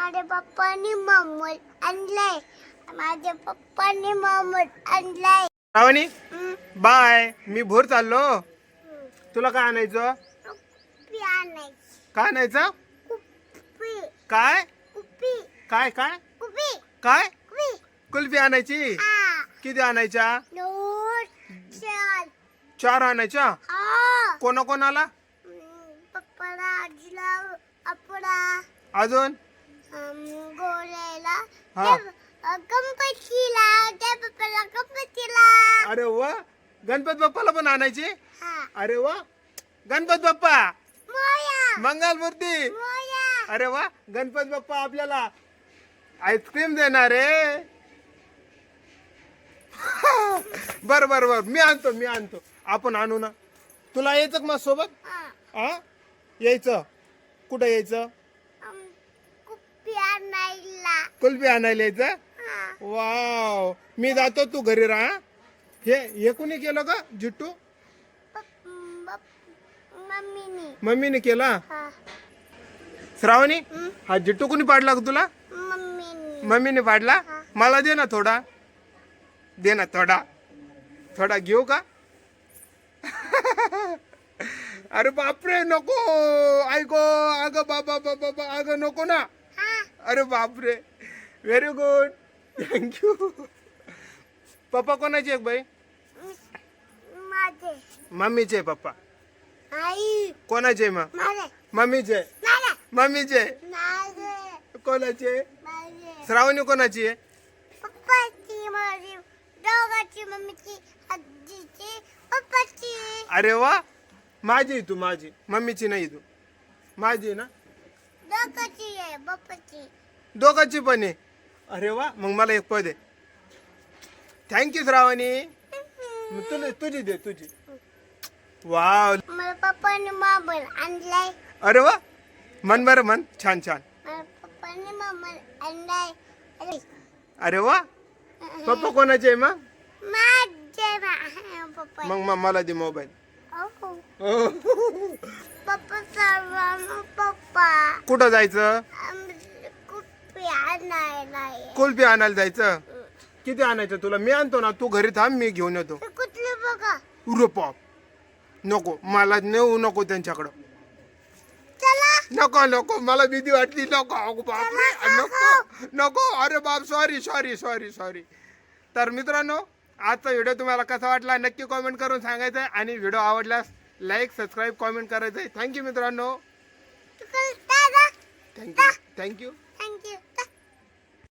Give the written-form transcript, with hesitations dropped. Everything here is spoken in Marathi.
माझ्या पप्पानी मोमोज आणलाय. माझ्या पप्पानी मोमोज आणलाय. श्रावणी बाय. मी भोर चाललो. तुला काय आणायचं? कुप्पी आणायची. काय आणायचं? कुप्पी. काय कुप्पी. काय काय कुप्पी. काय कुप्पी. कुल्फी आणायची? हा. किती आणायच्या? 2 4. 4 आणायच्या. हा. कोणाला? पप्पाला, आजीला, आपला, अजून गोळ्याला, हा. गणपतीला, त्या पप्पाला गणपतीला. अरे वा. गणपत बाप्पाला पण आणायची? हा. अरे वा. गणपत बाप्पा मोया. मंगल मूर्ती. मोया. अरे वा. गणपत बाप्पा आपल्याला आईस्क्रीम देणार आहे. बर बर बर. मी आणतो. आपण आणू ना. तुला यायचं का माझ्या सोबत? हा. हा यायचं. कुठं यायचं? कुप्पी आणायला. कुल्फी आणायला यायचं? हा. वाव. मी जातो, तू घरी राहा. हे कुणी केलं का जिट्टू? मम्मीनी. मम्मीने केला. हा. श्रावणी हा जिट्टू कुणी पाडला का तुला? मम्मीनी. मम्मीने पाडला. मला दे ना थोडा. दे ना थोडा घेऊ का? अरे बापरे नको. ऐको. अगं बाबा अगं नको ना. हा. अरे बापरे. Very good. थँक्यू. पप्पा कोणाचे एक बाई? माझे. मम्मीचे पप्पा. आई. कोणाचे मग? माझे. मम्मीचे. माझे. मम्मीचे. माझे. कोणाचे? माझे. श्रावणी कोणाची आहे? पप्पाची, माझी, दोघांची, मम्मीची, आजीची, पप्पाची. अरे वा. माझी तू माझी. मम्मीची नाही तू. माझी आहे ना. दोघांची आहे, पप्पाची. दोघांची पण आहे. अरे वा. मग मला एक पद आहे. थँक्यू श्रावणी. तुझी दे तुझी. वाव. मला पप्पाने मोबाईल आणलाय. अरे वा. मन बरं मन. छान. मला पप्पाने मोबाईल आणलाय. अरे वा. पप्पा कोणाचे आहे मग? माझे पप्पा. मग मला दे मोबाईल. पप्पा सर्व पप्पा. कुठं जायचं? कुप्पी आणायला. कुल्फी आणायला जायचं. किती आणायचं तुला? मी आणतो ना. तू घरी थांब, मी घेऊन येतो. कुठलं बघा. उरे पॉप. नको मला नेऊ नको त्यांच्याकडं. चला. नको मला भीती वाटली. नको बापरे. नको. अरे बाप. सॉरी. तर मित्रांनो, आजचा व्हिडिओ तुम्हाला कसा वाटला नक्की कॉमेंट करून सांगायचं आहे. आणि व्हिडिओ आवडल्यास लाईक, सबस्क्राईब, कॉमेंट करायचं आहे. थँक्यू मित्रांनो. दादा. थँक्यू.